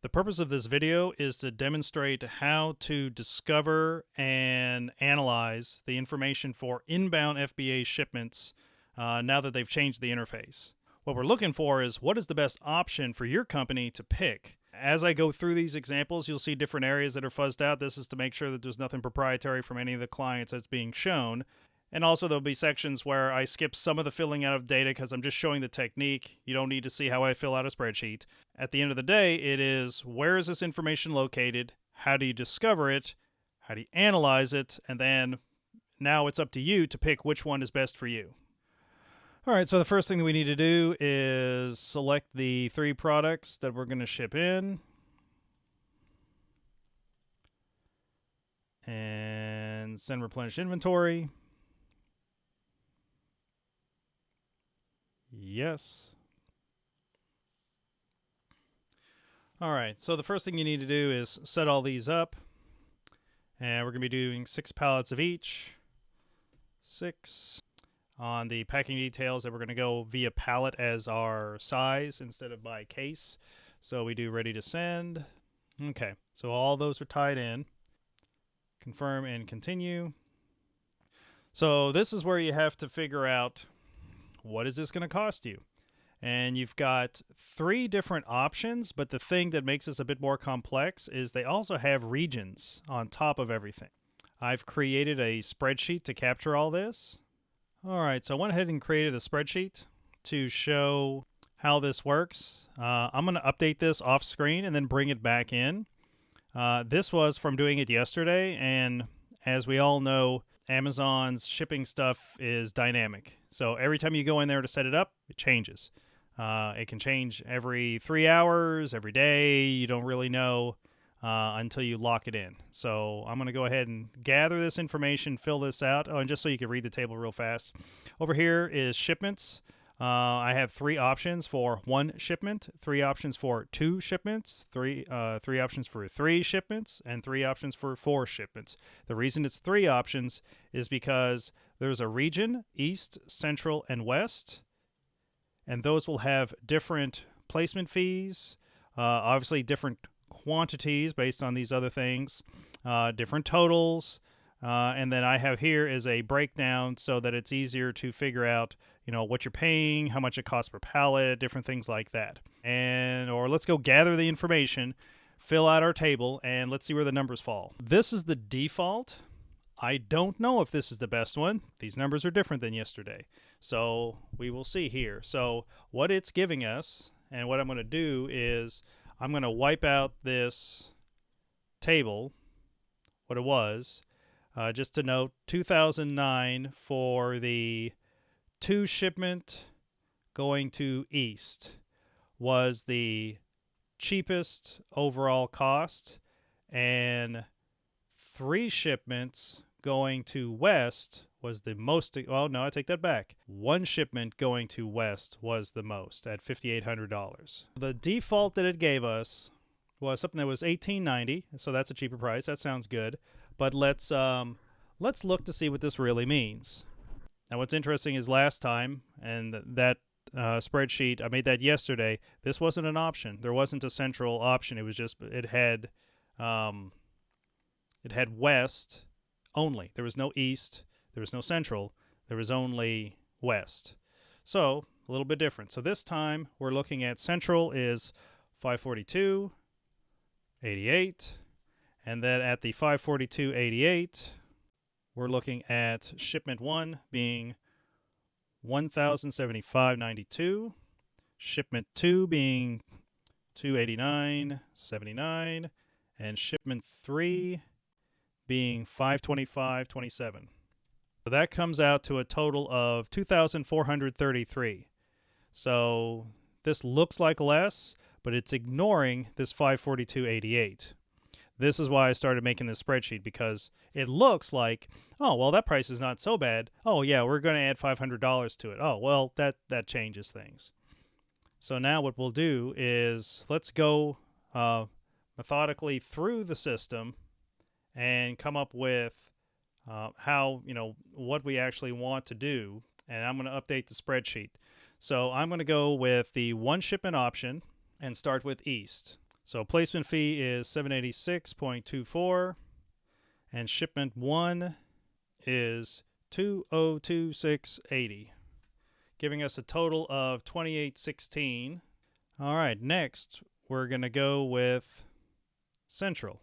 The purpose of this video is to demonstrate how to discover and analyze the information for inbound FBA shipments now that they've changed the interface. What we're looking for is what is the best option for your company to pick. As I go through these examples, you'll see different areas that are fuzzed out. This is to make sure that there's nothing proprietary from any of the clients that's being shown. And also there'll be sections where I skip some of the filling out of data because I'm just showing the technique. You don't need to see how I fill out a spreadsheet. At the end of the day, it is where is this information located? How do you discover it? How do you analyze it? And then now it's up to you to pick which one is best for you. All right, so the first thing that we need to do is select the 3 products that we're going to ship in. And send replenish inventory. Yes. All right, so the first thing you need to do is set all these up. And we're going to be doing 6 pallets of each. 6. On the packing details, that we're going to go via pallet as our size instead of by case. So we do ready to send. Okay, so all those are tied in. Confirm and continue. So this is where you have to figure out what is this going to cost you. And you've got 3 different options, but the thing that makes this a bit more complex is they also have regions on top of everything. I've created a spreadsheet to capture all this. All right, so I went ahead and created a spreadsheet to show how this works. I'm going to update this off screen and then bring it back in. This was from doing it yesterday, and as we all know, Amazon's shipping stuff is dynamic. So every time you go in there to set it up, it changes. It can change every 3 hours, every day. You don't really know until you lock it in. So I'm going to go ahead and gather this information, fill this out. Oh, and just so you can read the table real fast. Over here is shipments. I have 3 options for 1 shipment, 3 options for 2 shipments, 3 options for 3 shipments, and 3 options for 4 shipments. The reason it's 3 options is because there's a region, East, Central, and West, and those will have different placement fees, obviously different quantities based on these other things, different totals, and then I have here is a breakdown so that it's easier to figure out, what you're paying, how much it costs per pallet, different things like that. Or let's go gather the information, fill out our table, and let's see where the numbers fall. This is the default. I don't know if this is the best one. These numbers are different than yesterday. So we will see here. So what it's giving us, and what I'm going to do is I'm going to wipe out this table, what it was, just to note 2009 for the 2 shipment going to East was the cheapest overall cost, and 3 shipments going to West was the most. Oh no, I take that back. 1 shipment going to West was the most at $5,800. The default that it gave us was something that was $1,890, so that's a cheaper price. That sounds good. But let's look to see what this really means. Now, what's interesting is last time, and that spreadsheet, I made that yesterday. This wasn't an option. There wasn't a central option. It was just it had West only. There was no East. There was no Central. There was only West. So a little bit different. So this time we're looking at Central is 542.88, and then at the 542.88, we're looking at shipment 1 being 1,075.92, shipment 2 being 289.79, and shipment 3 being 525.27. So that comes out to a total of 2,433. So this looks like less, but it's ignoring this 542.88. This is why I started making this spreadsheet, because it looks like, oh, well, that price is not so bad. Oh, yeah, we're going to add $500 to it. Oh, well, that changes things. So now what we'll do is let's go methodically through the system and come up with how, what we actually want to do. And I'm going to update the spreadsheet. So I'm going to go with the 1 shipment option and start with East. So placement fee is $786.24, and shipment 1 is $2,026.80, giving us a total of $28.16. All right, next we're going to go with Central.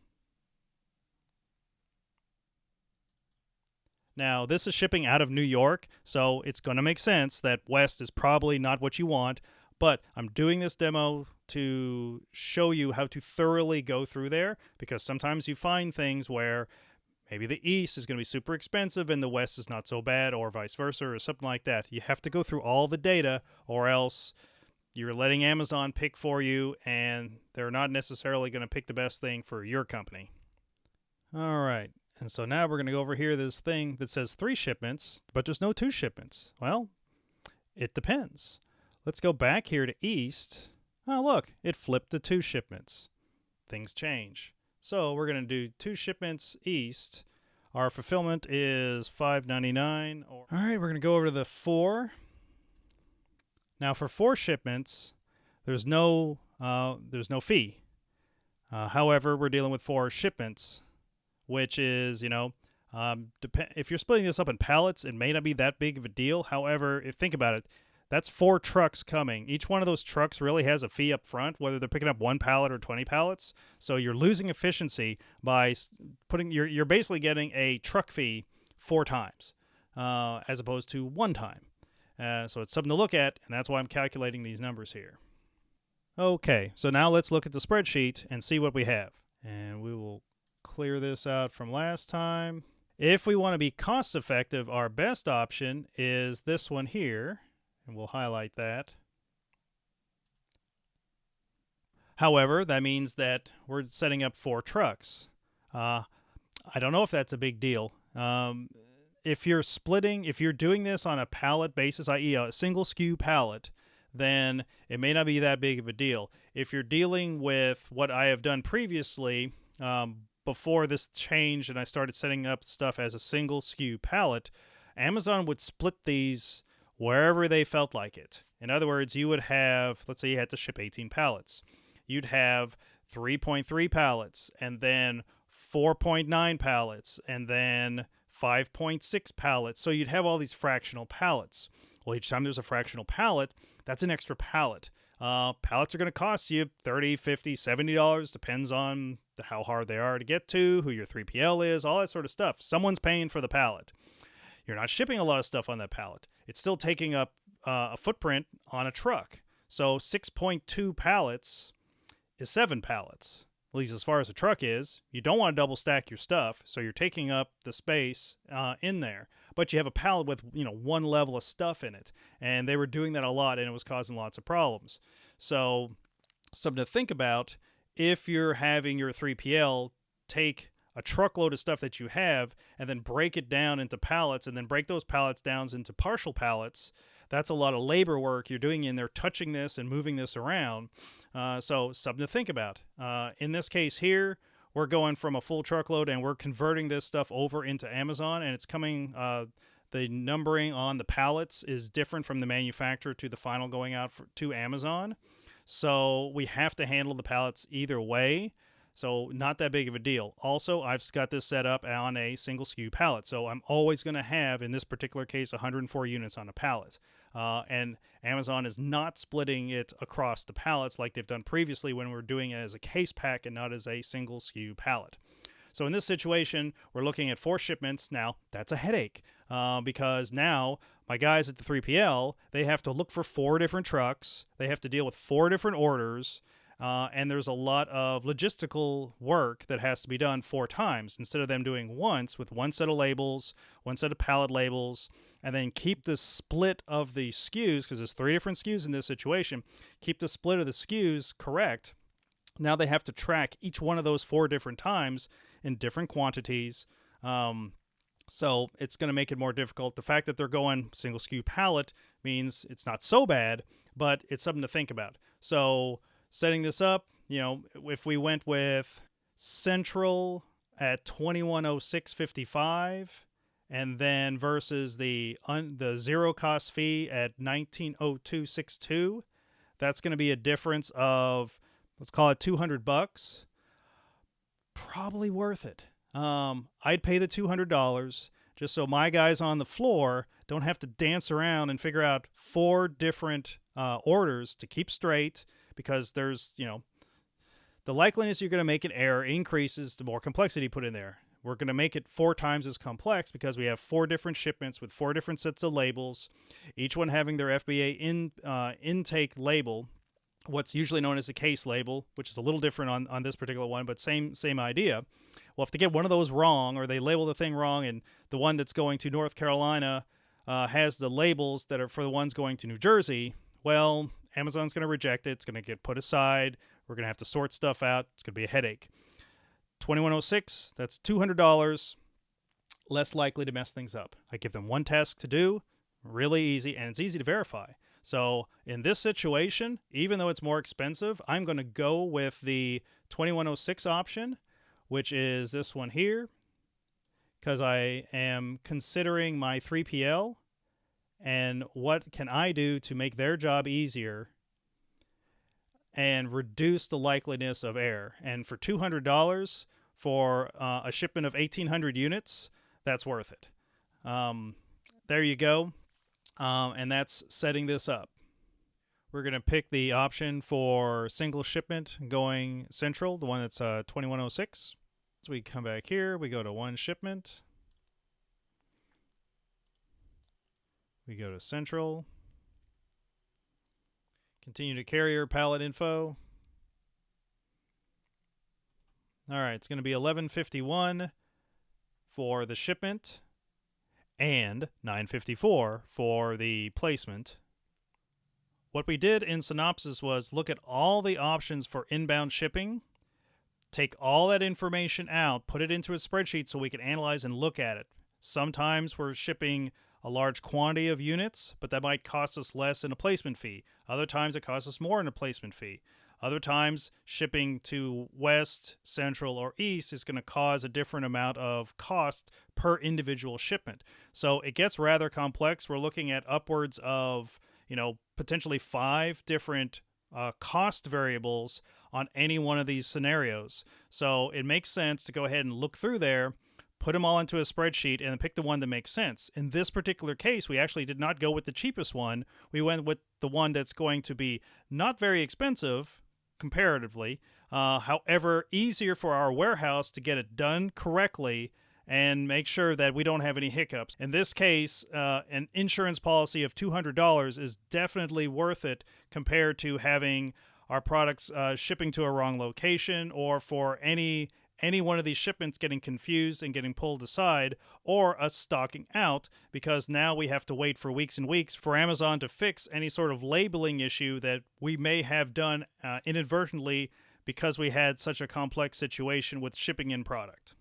Now, this is shipping out of New York, so it's going to make sense that West is probably not what you want, but I'm doing this demo to show you how to thoroughly go through there, because sometimes you find things where maybe the East is going to be super expensive and the West is not so bad, or vice versa, or something like that. You have to go through all the data, or else you're letting Amazon pick for you, and they're not necessarily going to pick the best thing for your company. All right. And so now we're going to go over here to this thing that says 3 shipments, but there's no 2 shipments. Well, it depends. Let's go back here to East. Oh, look, it flipped to 2 shipments. Things change. So we're going to do 2 shipments East. Our fulfillment is $5.99. All right, we're going to go over to the 4. Now for 4 shipments, there's no fee. However, we're dealing with 4 shipments, which is, if you're splitting this up in pallets, it may not be that big of a deal. However, think about it, that's 4 trucks coming. Each one of those trucks really has a fee up front, whether they're picking up 1 pallet or 20 pallets. So you're losing efficiency by you're basically getting a truck fee 4 times as opposed to 1 time. So it's something to look at, and that's why I'm calculating these numbers here. Okay, so now let's look at the spreadsheet and see what we have. And we will clear this out from last time. If we want to be cost effective, our best option is this one here, and we'll highlight that. However, that means that we're setting up 4 trucks. I don't know if that's a big deal. If you're doing this on a pallet basis, i.e. a single SKU pallet, then it may not be that big of a deal. If you're dealing with what I have done previously, before this change and I started setting up stuff as a single SKU pallet, Amazon would split these wherever they felt like it. In other words, you would have, let's say you had to ship 18 pallets. You'd have 3.3 pallets, and then 4.9 pallets, and then 5.6 pallets. So you'd have all these fractional pallets. Well, each time there's a fractional pallet, that's an extra pallet. Pallets are going to cost you $30, $50, $70, depends on how hard they are to get to, who your 3PL is, all that sort of stuff. Someone's paying for the pallet. You're not shipping a lot of stuff on that pallet. It's still taking up a footprint on a truck. So 6.2 pallets is 7 pallets, at least as far as a truck is. You don't want to double stack your stuff, so you're taking up the space in there. But you have a pallet with 1 level of stuff in it, and they were doing that a lot, and it was causing lots of problems. So something to think about, if you're having your 3PL take a truckload of stuff that you have and then break it down into pallets and then break those pallets down into partial pallets, that's a lot of labor work you're doing in there, touching this and moving this around. So something to think about. In this case here, we're going from a full truckload and we're converting this stuff over into Amazon, and it's coming, the numbering on the pallets is different from the manufacturer to the final going out to Amazon. So we have to handle the pallets either way. So not that big of a deal. Also, I've got this set up on a single SKU pallet. So I'm always going to have, in this particular case, 104 units on a pallet. And Amazon is not splitting it across the pallets like they've done previously when we were doing it as a case pack and not as a single SKU pallet. So in this situation, we're looking at 4 shipments. Now, that's a headache because now my guys at the 3PL, they have to look for 4 different trucks. They have to deal with 4 different orders. And there's a lot of logistical work that has to be done 4 times instead of them doing once with 1 set of labels, 1 set of pallet labels, and then keep the split of the SKUs, because there's 3 different SKUs in this situation, keep the split of the SKUs correct. Now they have to track each one of those 4 different times in different quantities. So it's going to make it more difficult. The fact that they're going single SKU pallet means it's not so bad, but it's something to think about. So setting this up, if we went with Central at $2106.55 and then versus the zero cost fee at $1902.62, that's going to be a difference of, let's call it $200, probably worth it. I'd pay the $200 just so my guys on the floor don't have to dance around and figure out 4 different orders to keep straight, because there's, the likeliness you're going to make an error increases the more complexity you put in there. We're going to make it 4 times as complex because we have 4 different shipments with 4 different sets of labels, each one having their FBA intake label, what's usually known as a case label, which is a little different on this particular one, but same idea. Well, if they get one of those wrong, or they label the thing wrong, and the one that's going to North Carolina has the labels that are for the ones going to New Jersey, well, Amazon's going to reject it. It's going to get put aside. We're going to have to sort stuff out. It's going to be a headache. 2106, that's $200, less likely to mess things up. I give them one task to do, really easy, and it's easy to verify. So in this situation, even though it's more expensive, I'm going to go with the 2106 option, which is this one here, because I am considering my 3PL and what can I do to make their job easier and reduce the likeliness of error. And for $200 for a shipment of 1,800 units, that's worth it. There you go. And that's setting this up. We're going to pick the option for single shipment going central, the one that's 2106. So we come back here, we go to one shipment. We go to central. Continue to carrier pallet info. All right, it's going to be $11.51 for the shipment and $9.54 for the placement. What we did in Synopsys was look at all the options for inbound shipping, take all that information out, put it into a spreadsheet so we can analyze and look at it. Sometimes we're shipping a large quantity of units, but that might cost us less in a placement fee. Other times it costs us more in a placement fee. Other times shipping to west, central, or east is going to cause a different amount of cost per individual shipment. So it gets rather complex. We're looking at upwards of, potentially 5 different cost variables on any one of these scenarios. So it makes sense to go ahead and look through there, put them all into a spreadsheet, and then pick the one that makes sense. In this particular case, we actually did not go with the cheapest one. We went with the one that's going to be not very expensive comparatively, however, easier for our warehouse to get it done correctly and make sure that we don't have any hiccups. In this case, an insurance policy of $200 is definitely worth it compared to having our products shipping to a wrong location, or for any one of these shipments getting confused and getting pulled aside, or us stocking out, because now we have to wait for weeks and weeks for Amazon to fix any sort of labeling issue that we may have done inadvertently because we had such a complex situation with shipping in product.